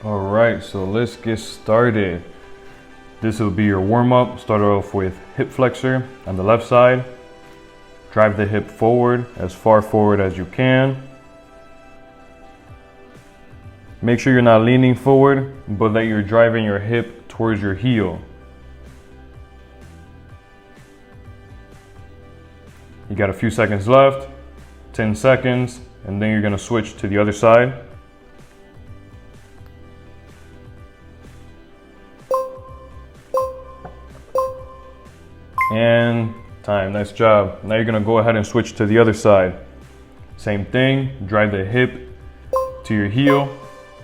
All right, so let's get started. This will be your warm-up. Start off with hip flexor on the left side. Drive the hip forward, as far forward as you can. Make sure you're not leaning forward, but that you're driving your hip towards your heel. You got a few seconds left, 10 seconds, and then you're gonna switch to the other side. And time, nice job. Now you're gonna go ahead and switch to the other side. Same thing, drive the hip to your heel.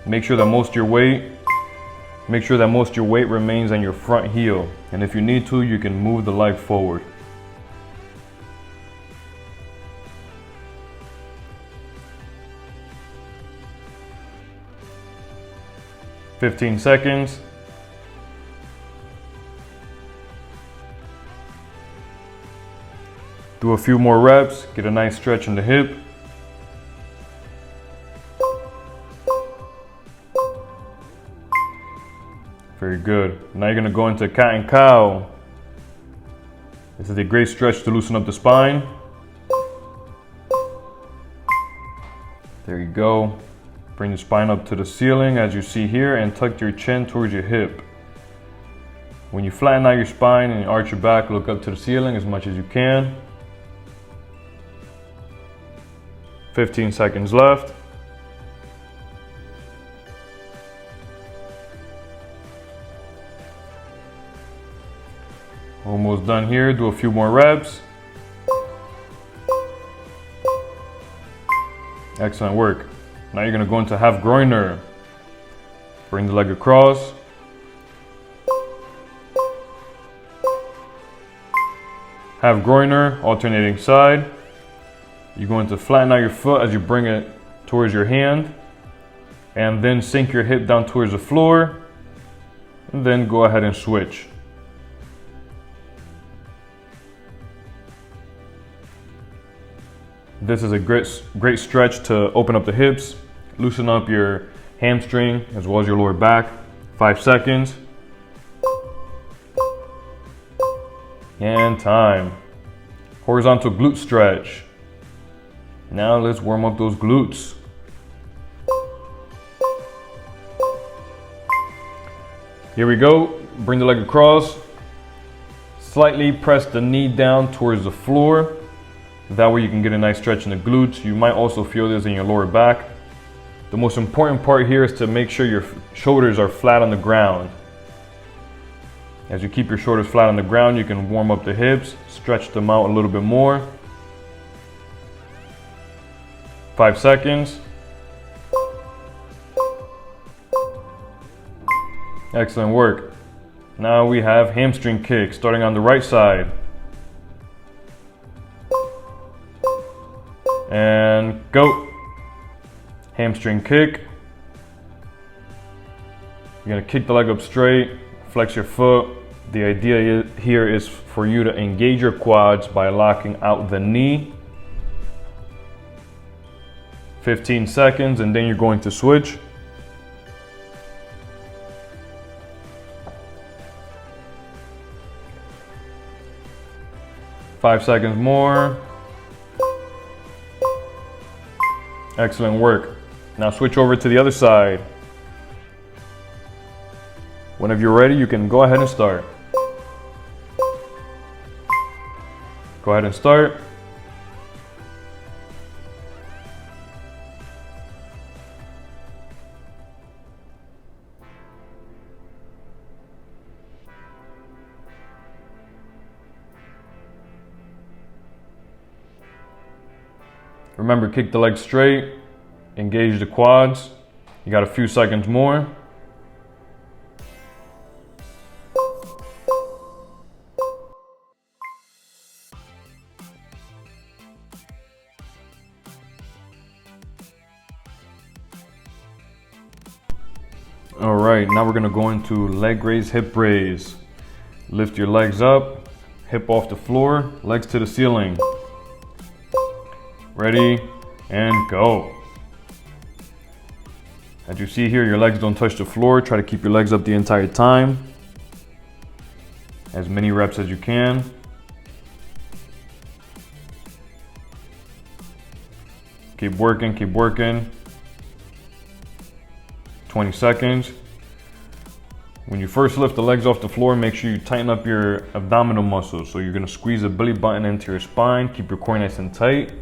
Make sure that most of your weight remains on your front heel. And if you need to, you can move the leg forward. "15 seconds. Do a few more reps, get a nice stretch in the hip. Very good. Now you're gonna go into cat and cow. This is a great stretch to loosen up the spine. There you go. Bring the spine up to the ceiling as you see here and tuck your chin towards your hip. When you flatten out your spine and arch your back, look up to the ceiling as much as you can. 15 seconds left. Almost done here. Do a few more reps. Excellent work. Now you're gonna go into half groiner. Bring the leg across. Half groiner, alternating side. You're going to flatten out your foot as you bring it towards your hand, and then sink your hip down towards the floor, and then go ahead and switch. This is a great stretch to open up the hips, loosen up your hamstring as well as your lower back. 5 seconds. And time. Horizontal glute stretch. Now let's warm up those glutes. Here we go. Bring the leg across. Slightly press the knee down towards the floor. That way you can get a nice stretch in the glutes. You might also feel this in your lower back. The most important part here is to make sure your shoulders are flat on the ground. As you keep your shoulders flat on the ground, you can warm up the hips, stretch them out a little bit more. 5 seconds. Excellent work. Now we have hamstring kick, starting on the right side. And go. Hamstring kick. You're gonna kick the leg up straight, flex your foot. The idea here is for you to engage your quads by locking out the knee. 15 seconds, and then you're going to switch. Five seconds more. Excellent work. Now switch over to the other side. Whenever you're ready, you can go ahead and start. Go ahead and start. Remember, kick the leg straight, engage the quads. You got a few seconds more. All right, now we're gonna go into leg raise, hip raise. Lift your legs up, hip off the floor, legs to the ceiling. Ready, and go. As you see here, your legs don't touch the floor. Try to keep your legs up the entire time. As many reps as you can. Keep working, keep working. 20 seconds. When you first lift the legs off the floor, make sure you tighten up your abdominal muscles. So you're gonna squeeze the belly button into your spine, keep your core nice and tight.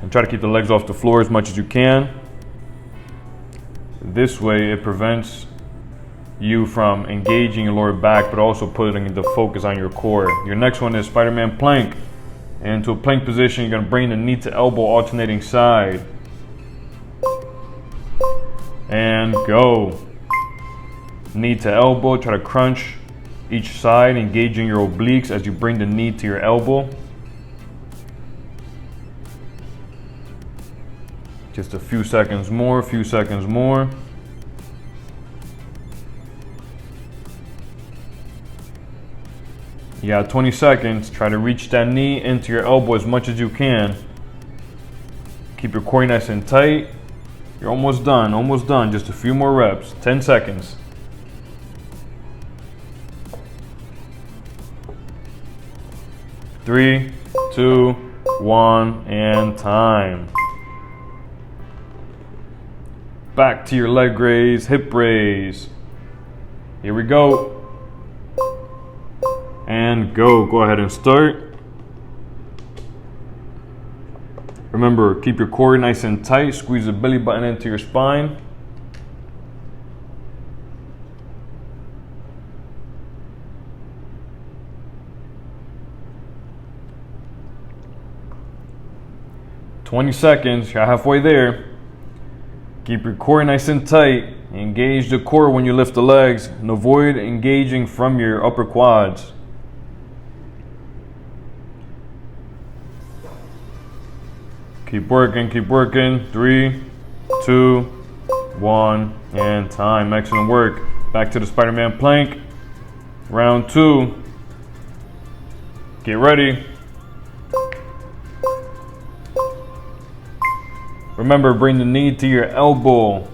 And try to keep the legs off the floor as much as you can. This way it prevents you from engaging your lower back, but also putting the focus on your core. Your next one is Spider-Man plank. And into a plank position, you're gonna bring the knee to elbow, alternating side. And go. Knee to elbow, try to crunch each side, engaging your obliques as you bring the knee to your elbow. Just a few seconds more, few seconds more. Yeah, 20 seconds. Try to reach that knee into your elbow as much as you can. Keep your core nice and tight. You're almost done, almost done. Just a few more reps, 10 seconds. Three, two, one, and time. Back to your leg raise, hip raise. Here we go. And go. Go ahead and start. Remember, keep your core nice and tight. Squeeze the belly button into your spine. "20 seconds, you're halfway there. Keep your core nice and tight. Engage the core when you lift the legs and avoid engaging from your upper quads. Keep working, keep working. 3, 2, 1, and time. Excellent work. Back to the Spider-Man plank. Round 2. Get ready. Remember, bring the knee to your elbow.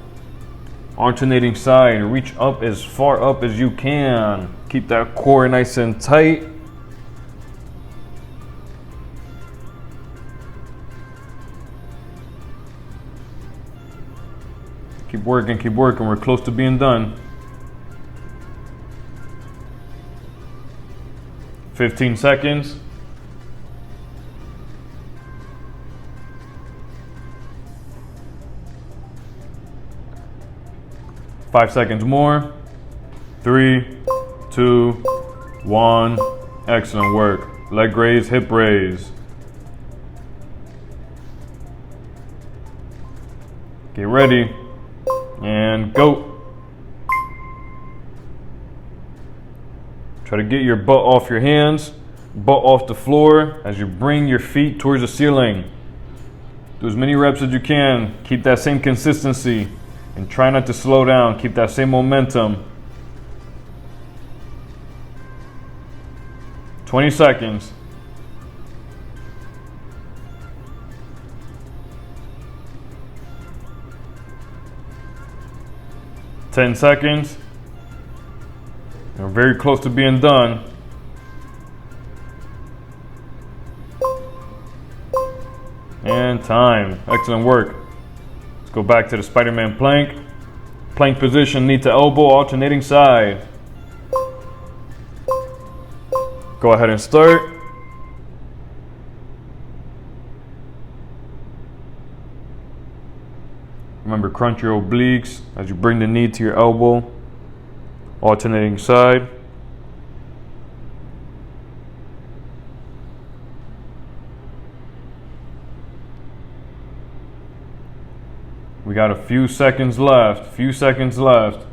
Alternating side. Reach up as far up as you can. Keep that core nice and tight. Keep working, keep working. We're close to being done. 15 seconds. 5 seconds more. 3, 2, 1. Excellent work. Leg raise, hip raise. Get ready. And go. Try to get your butt off your hands, butt off the floor as you bring your feet towards the ceiling. Do as many reps as you can. Keep that same consistency and try not to slow down. Keep that same momentum. 20 seconds. Ten seconds. We're very close to being done. And time. Excellent work. Let's go back to the Spider-Man plank. Plank position, knee to elbow, alternating side. Go ahead and start. Remember, crunch your obliques as you bring the knee to your elbow, alternating side. We got a few seconds left, few seconds left.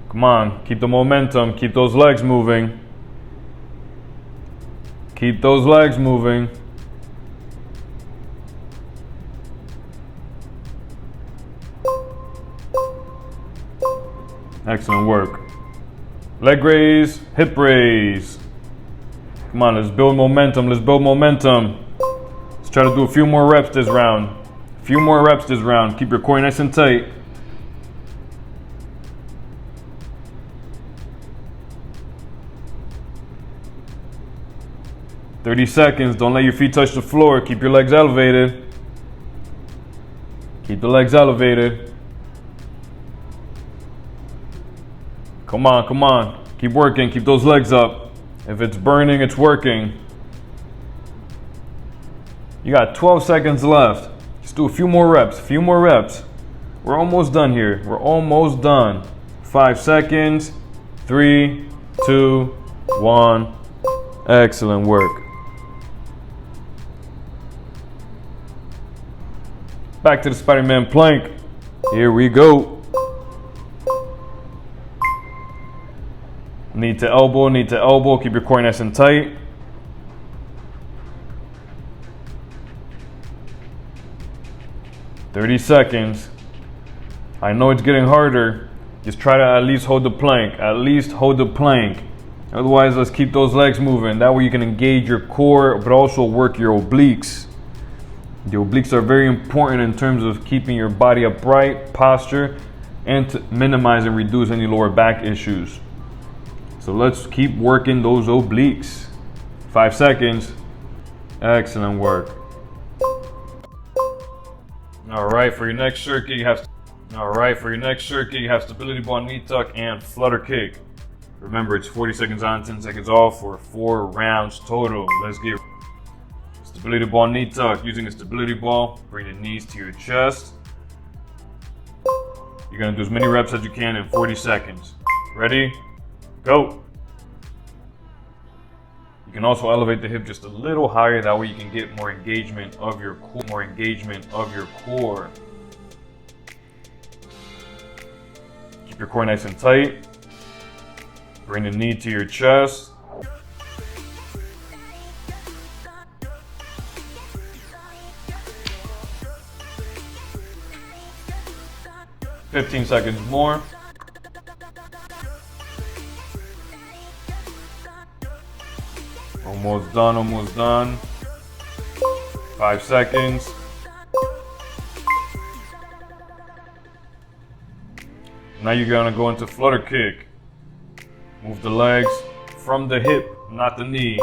Come on, keep the momentum, keep those legs moving. Keep those legs moving. Excellent work. Leg raise, hip raise. Come on, let's build momentum, let's build momentum. Let's try to do a few more reps this round. A few more reps this round. Keep your core nice and tight. 30 seconds. Don't let your feet touch the floor. Keep your legs elevated. Keep the legs elevated. Come on, come on. Keep working. Keep those legs up. If it's burning, it's working. You got 12 seconds left. Just do a few more reps. A few more reps. We're almost done here. We're almost done. 5 seconds. 3, 2, 1. Excellent work. Back to the Spider-Man plank. Here we go. Knee to elbow, knee to elbow. Keep your core nice and tight. "30 seconds. I know it's getting harder. Just try to at least hold the plank. At least hold the plank. Otherwise, let's keep those legs moving. That way you can engage your core, but also work your obliques. The obliques are very important in terms of keeping your body upright, posture, and to minimize and reduce any lower back issues. So let's keep working those obliques. 5 seconds. Excellent work. All right, for your next circuit, you have stability ball, knee tuck, and flutter kick. Remember, it's 40 seconds on, 10 seconds off for 4 rounds total. Let's get stability ball, knee tuck. Using a stability ball, bring the knees to your chest. You're gonna do as many reps as you can in 40 seconds. Ready? Go. You can also elevate the hip just a little higher. That way you can get more engagement of your core. Keep your core nice and tight. Bring the knee to your chest. "15 seconds more. Almost done, almost done. 5 seconds. Now you're gonna go into flutter kick. Move the legs from the hip, not the knee.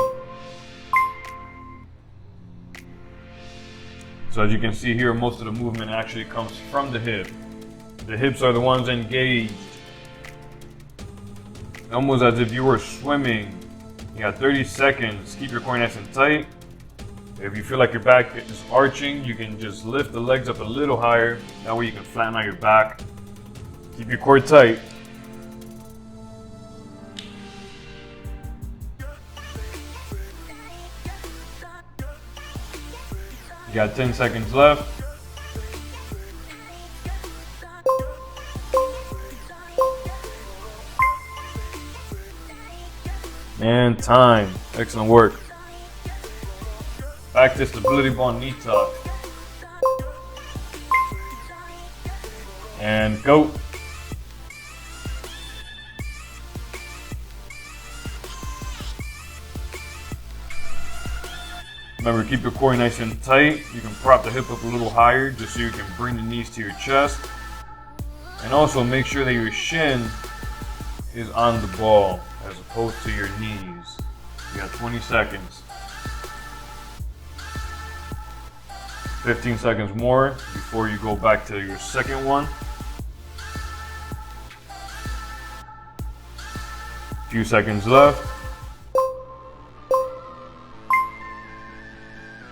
So as you can see here, most of the movement actually comes from the hip. The hips are the ones engaged. Almost as if you were swimming. You got 30 seconds. Keep your core nice and tight. If you feel like your back is arching, you can just lift the legs up a little higher. That way you can flatten out your back. Keep your core tight. You got 10 seconds left. And time. Excellent work. Back to stability ball, knee tuck. And go. Remember, keep your core nice and tight. You can prop the hip up a little higher just so you can bring the knees to your chest. And also make sure that your shin is on the ball as opposed to your knees. You got 20 seconds. 15 seconds more before you go back to your second one. Few seconds left.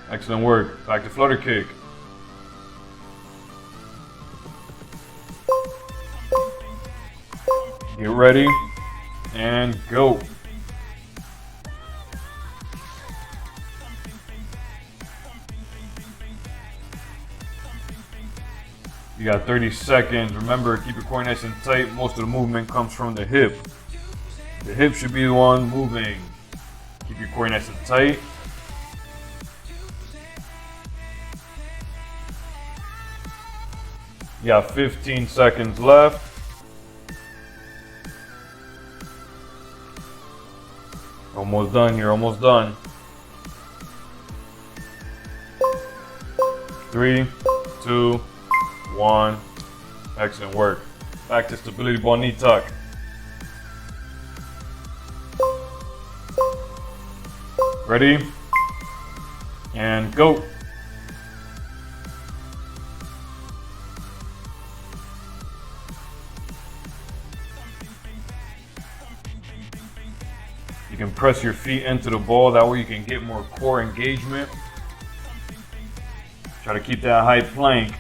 Excellent work. Back to flutter kick. Get ready and go. You got 30 seconds. Remember, keep your core nice and tight. Most of the movement comes from the hip. The hip should be the one moving. Keep your core nice and tight. You got 15 seconds left. Almost done here, almost done. 3, 2, 1. Excellent work. Back to stability ball, knee tuck. Ready? And go. You can press your feet into the ball, that way you can get more core engagement. Try to keep that high plank.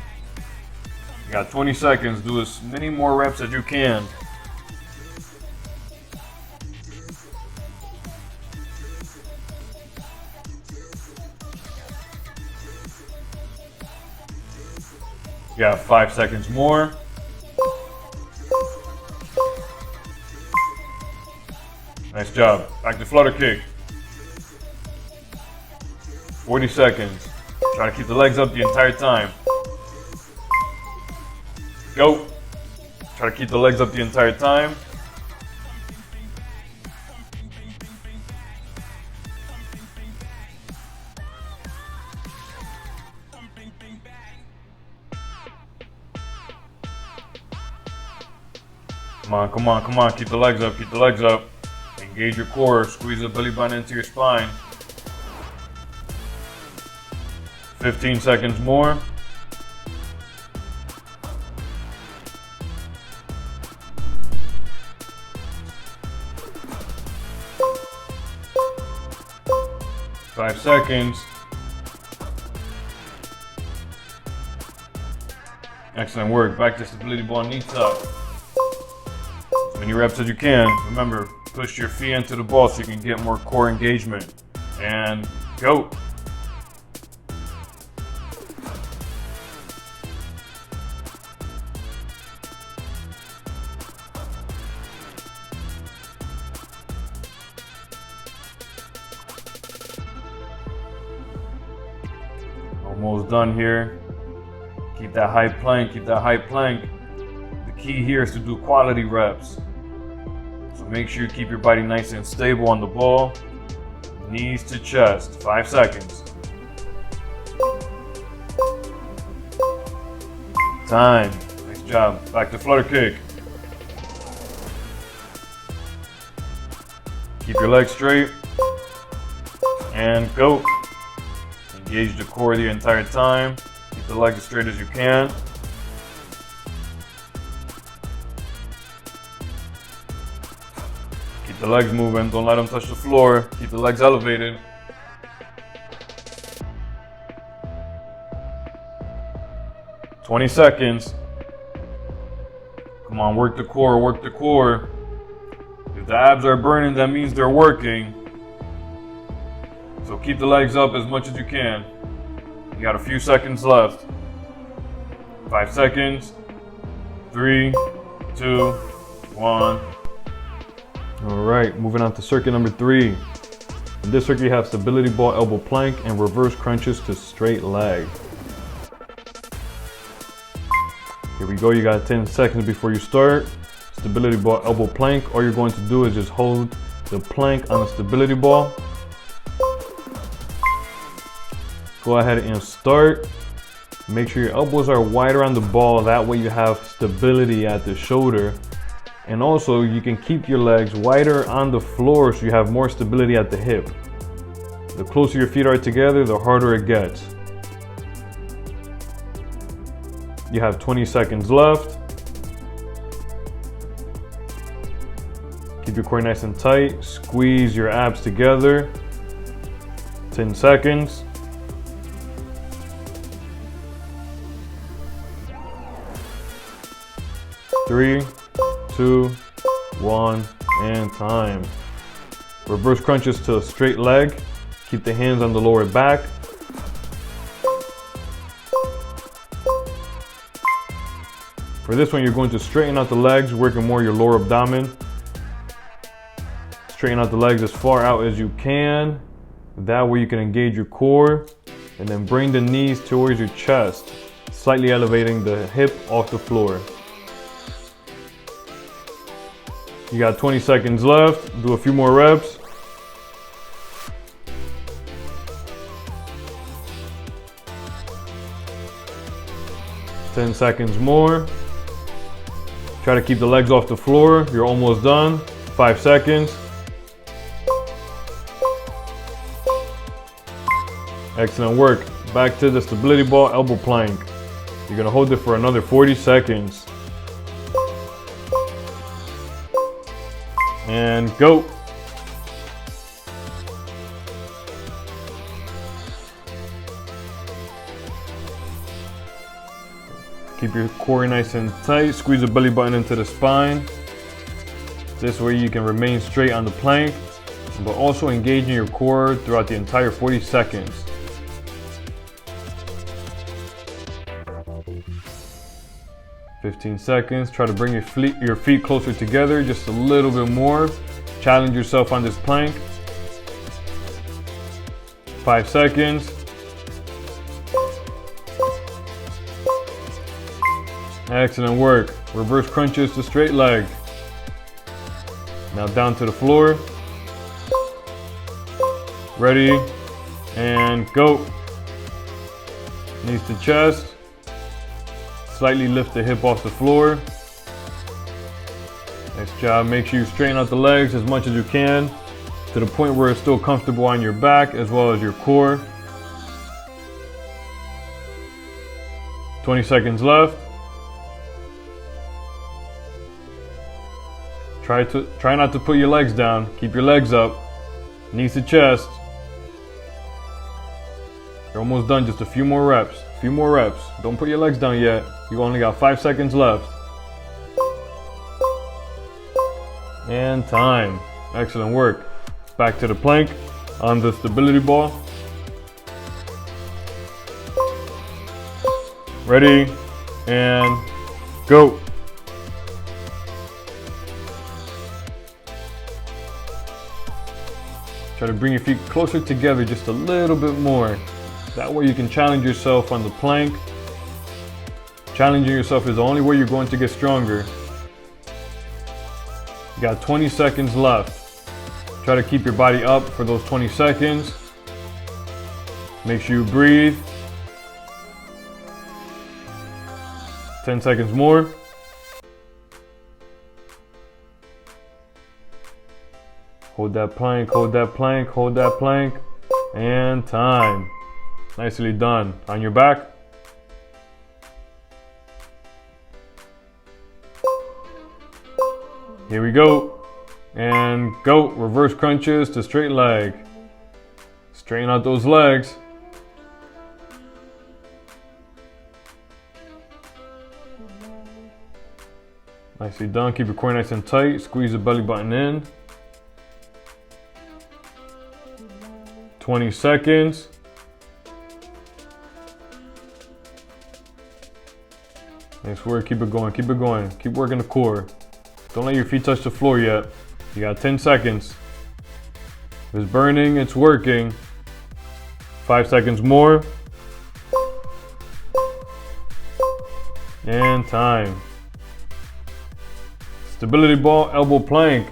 You got 20 seconds, do as many more reps as you can. You got 5 seconds more. Nice job. Back to flutter kick. 40 seconds. Try to keep the legs up the entire time. Go. Try to keep the legs up the entire time. Come on, come on, come on. Keep the legs up, keep the legs up. Engage your core, squeeze the belly button into your spine. 15 seconds more. Five seconds. Excellent work. Back to stability ball, knee tuck. As many reps as you can. Remember, push your feet into the ball so you can get more core engagement. And go. Almost done here. Keep that high plank, keep that high plank. The key here is to do quality reps. So make sure you keep your body nice and stable on the ball. Knees to chest, 5 seconds. Time, nice job. Back to flutter kick. Keep your legs straight and go. Engage the core the entire time. Keep the legs as straight as you can. Keep the legs moving. Don't let them touch the floor. Keep the legs elevated. "20 seconds. Come on, work the core, work the core. If the abs are burning, that means they're working. So keep the legs up as much as you can. You got a few seconds left. 5 seconds. 3, 2, 1. All right, moving on to circuit number 3. In this circuit, you have stability ball, elbow plank, and reverse crunches to straight leg. Here we go, you got 10 seconds before you start. Stability ball, elbow plank. All you're going to do is just hold the plank on the stability ball. Go ahead and start. Make sure your elbows are wider on the ball. That way you have stability at the shoulder. And also you can keep your legs wider on the floor so you have more stability at the hip. The closer your feet are together, the harder it gets. You have 20 seconds left. Keep your core nice and tight. Squeeze your abs together. 10 seconds. 3, 2, 1, and time. Reverse crunches to a straight leg. Keep the hands on the lower back. For this one, you're going to straighten out the legs, working more your lower abdomen. Straighten out the legs as far out as you can. That way you can engage your core. And then bring the knees towards your chest, slightly elevating the hip off the floor. You got 20 seconds left. Do a few more reps. Ten seconds more. Try to keep the legs off the floor. You're almost done. 5 seconds. Excellent work. Back to the stability ball elbow plank. You're gonna hold it for another 40 seconds. And go. Keep your core nice and tight. Squeeze the belly button into the spine. This way you can remain straight on the plank, but also engaging your core throughout the entire 40 seconds. "15 seconds. Try to bring your feet closer together just a little bit more. Challenge yourself on this plank. 5 seconds. Excellent work. Reverse crunches to straight leg. Now down to the floor. Ready, and go. Knees to chest. Slightly lift the hip off the floor. Nice job. Make sure you straighten out the legs as much as you can to the point where it's still comfortable on your back as well as your core. 20 seconds left. Try not to put your legs down. Keep your legs up. Knees to chest. You're almost done. Just a few more reps. Few more reps. Don't put your legs down yet. You only got 5 seconds left. And time. Excellent work. Back to the plank on the stability ball. Ready, and go. Try to bring your feet closer together just a little bit more. That way you can challenge yourself on the plank. Challenging yourself is the only way you're going to get stronger. You got 20 seconds left. Try to keep your body up for those 20 seconds. Make sure you breathe. 10 seconds more. Hold that plank, hold that plank, hold that plank. And time. Nicely done. On your back. Here we go. And go. Reverse crunches to straight leg. Straighten out those legs. Nicely done. Keep your core nice and tight. Squeeze the belly button in. 20 seconds. Nice work. Keep it going. Keep it going. Keep working the core. Don't let your feet touch the floor yet. You got 10 seconds. If it's burning, it's working. 5 seconds more. And time. Stability ball, elbow plank.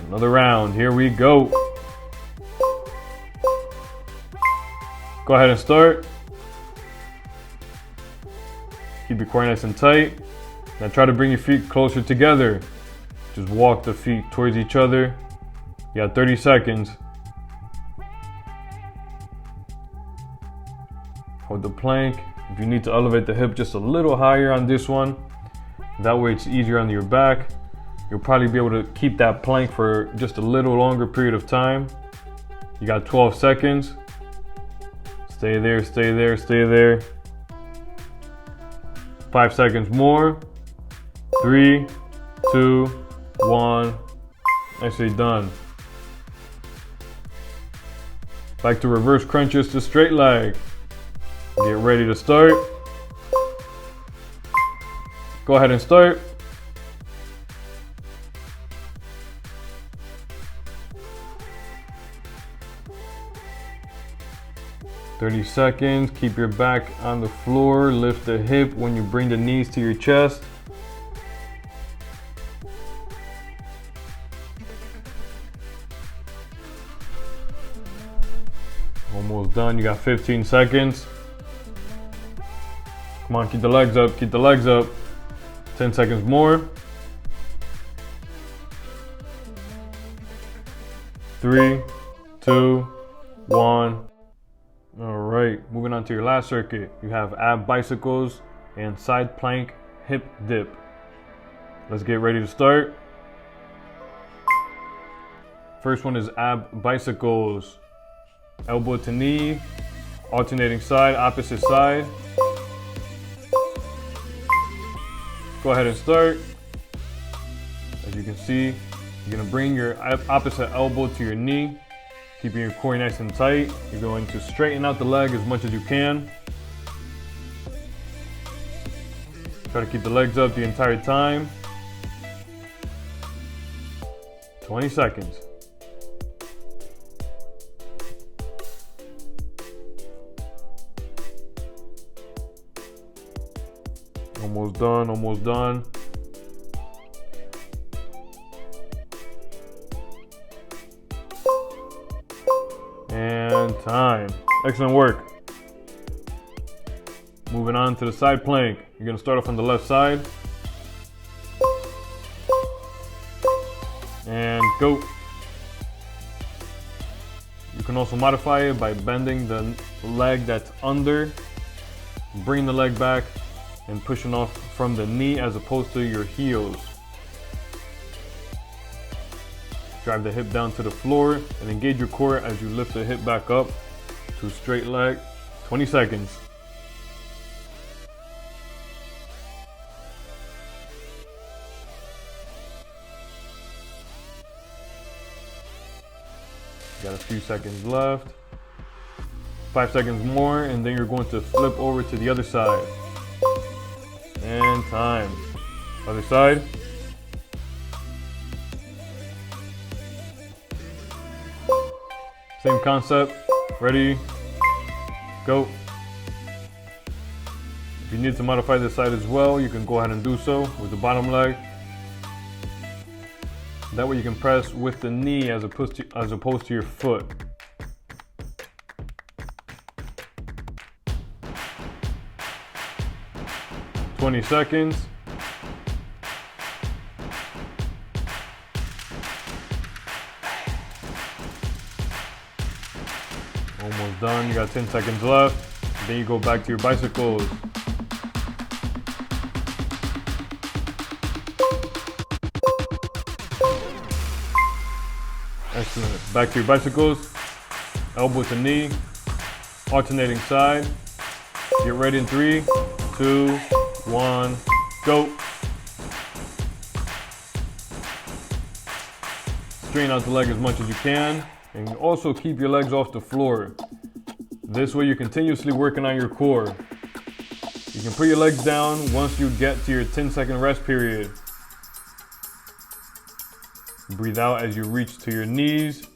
Another round. Here we go. Go ahead and start. Keep your core nice and tight. Now try to bring your feet closer together. Just walk the feet towards each other. You got 30 seconds. Hold the plank. If you need to elevate the hip just a little higher on this one, that way it's easier on your back. You'll probably be able to keep that plank for just a little longer period of time. You got 12 seconds. Stay there, stay there, stay there. 5 seconds more. 3, 2, 1. Nicely done. Back to reverse crunches to straight leg. Get ready to start. Go ahead and start. "30 seconds. Keep your back on the floor. Lift the hip when you bring the knees to your chest. Almost done. You got 15 seconds. Come on, keep the legs up. Keep the legs up. 10 seconds more. 3, 2, 1. All right, moving on to your last circuit. You have ab bicycles and side plank hip dip. Let's get ready to start. First one is ab bicycles. Elbow to knee, alternating side, opposite side. Go ahead and start. As you can see, you're gonna bring your opposite elbow to your knee, keeping your core nice and tight. You're going to straighten out the leg as much as you can. Try to keep the legs up the entire time. 20 seconds. Almost done, almost done. And time. Excellent work. Moving on to the side plank. You're gonna start off on the left side. And go. You can also modify it by bending the leg that's under, bring the leg back, and pushing off from the knee as opposed to your heels. Drive the hip down to the floor and engage your core as you lift the hip back up to a straight leg. 20 seconds. Got a few seconds left. 5 seconds more, and then you're going to flip over to the other side. And time. Other side. Same concept. Ready, go. If you need to modify this side as well, you can go ahead and do so with the bottom leg. That way you can press with the knee as opposed to your foot. "20 seconds. Almost done. You got 10 seconds left. Then you go back to your bicycles. Excellent. Back to your bicycles. Elbow to knee. Alternating side. Get ready in 3, 2, 1, go. Straighten out the leg as much as you can, and also keep your legs off the floor. This way you're continuously working on your core. You can put your legs down once you get to your 10-second rest period. Breathe out as you reach to your knees.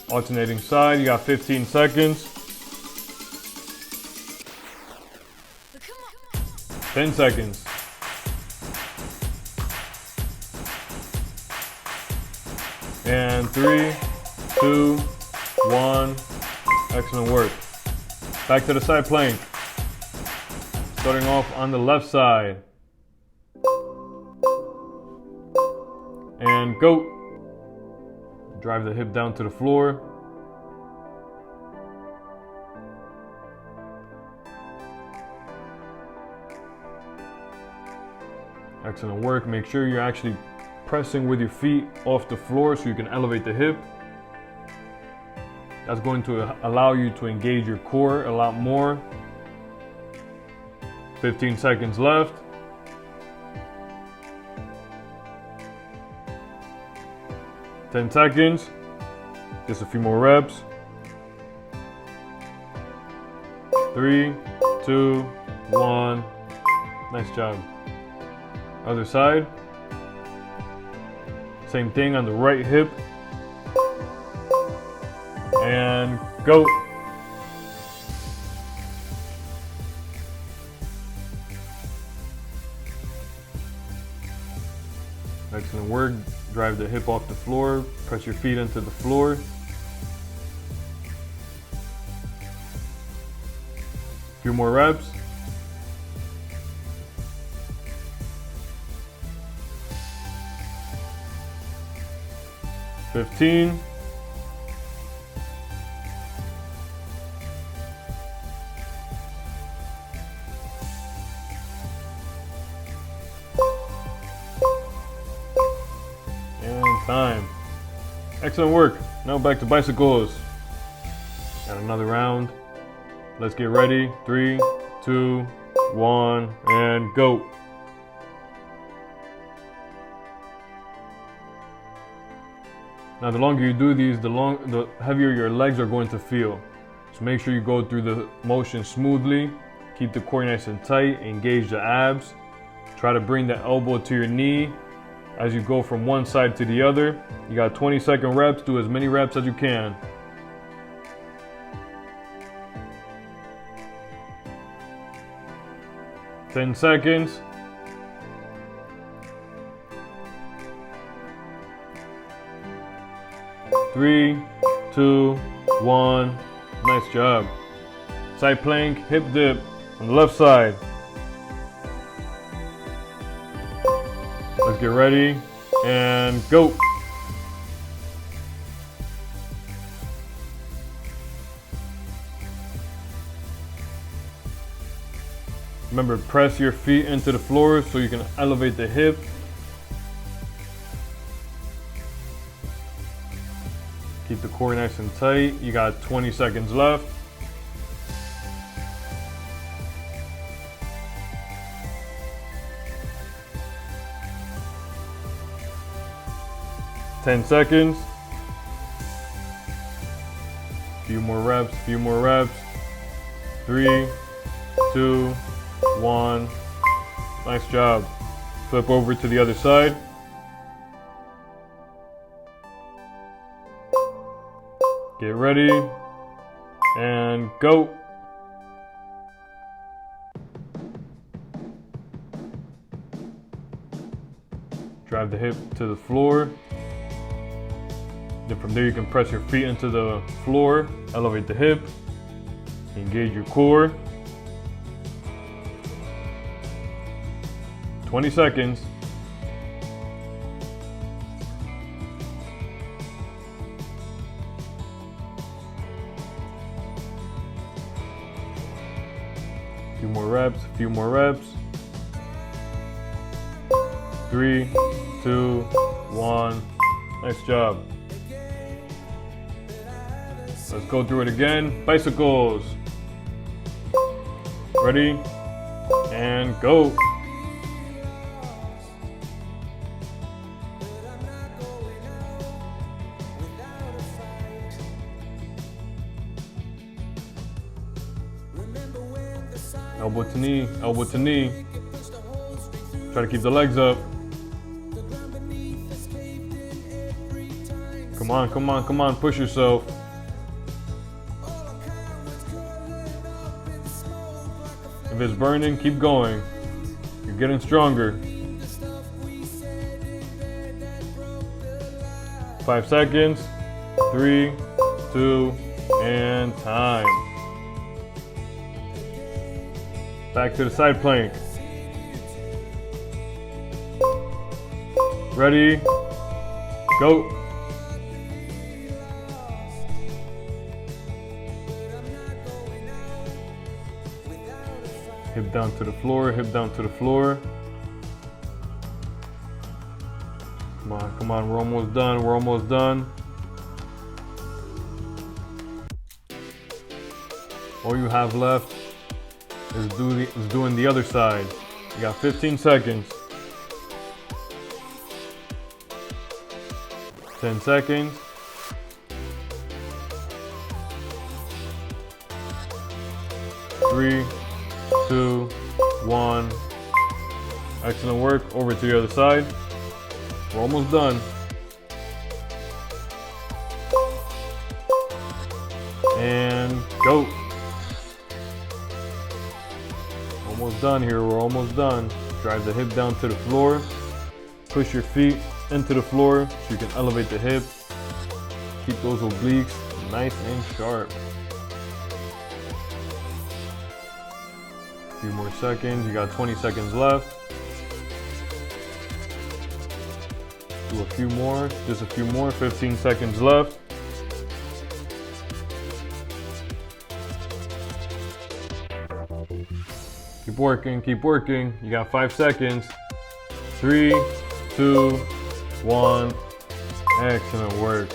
Alternating side, you got 15 seconds. 10 seconds. And 3, 2, 1. Excellent work. Back to the side plank. Starting off on the left side. And go. Drive the hip down to the floor. Excellent work. Make sure you're actually pressing with your feet off the floor so you can elevate the hip. That's going to allow you to engage your core a lot more. 15 seconds left. Ten seconds. Just a few more reps. 3, 2, 1. Nice job. Other side. Same thing on the right hip. And go. Excellent work. Drive the hip off the floor. Press your feet into the floor. Few more reps. 15. time. Excellent work. Now back to bicycles. Got another round. Let's get ready. 3, 2, 1, and go. Now the longer you do these, the heavier your legs are going to feel. So make sure you go through the motion smoothly. Keep the core nice and tight. Engage the abs. Try to bring the elbow to your knee as you go from one side to the other. You got 20-second reps. Do as many reps as you can. Ten seconds. 3, 2, 1. Nice job. Side plank, hip dip on the left side. Let's get ready and go. Remember, press your feet into the floor so you can elevate the hip. Keep the core nice and tight. You got 20 seconds left. Ten seconds. Few more reps, few more reps. 3, 2, 1. Nice job. Flip over to the other side. Get ready and go. Drive the hip to the floor. Then from there you can press your feet into the floor, elevate the hip, engage your core. 20 seconds. Few more reps, few more reps. 3, 2, 1. Nice job. Let's go through it again. Bicycles. Ready? And go. Elbow to knee, elbow to knee. Try to keep the legs up. Come on, come on, come on, push yourself. If it's burning, keep going. You're getting stronger. 5 seconds. 3, 2, and time. Back to the side plank. Ready? Go. Hip down to the floor, hip down to the floor. Come on, we're almost done, we're almost done. All you have left is doing the other side. You got 15 seconds. 10 seconds. 3, 2, 1. Excellent work. Over to the other side. We're almost done. And go. Almost done here. We're almost done. Drive the hip down to the floor. Push your feet into the floor so you can elevate the hip. Keep those obliques nice and sharp. A few more seconds. You got 20 seconds left. Do a few more. Just a few more. 15 seconds left. Keep working, keep working. You got 5 seconds. 3, 2, 1. Excellent work.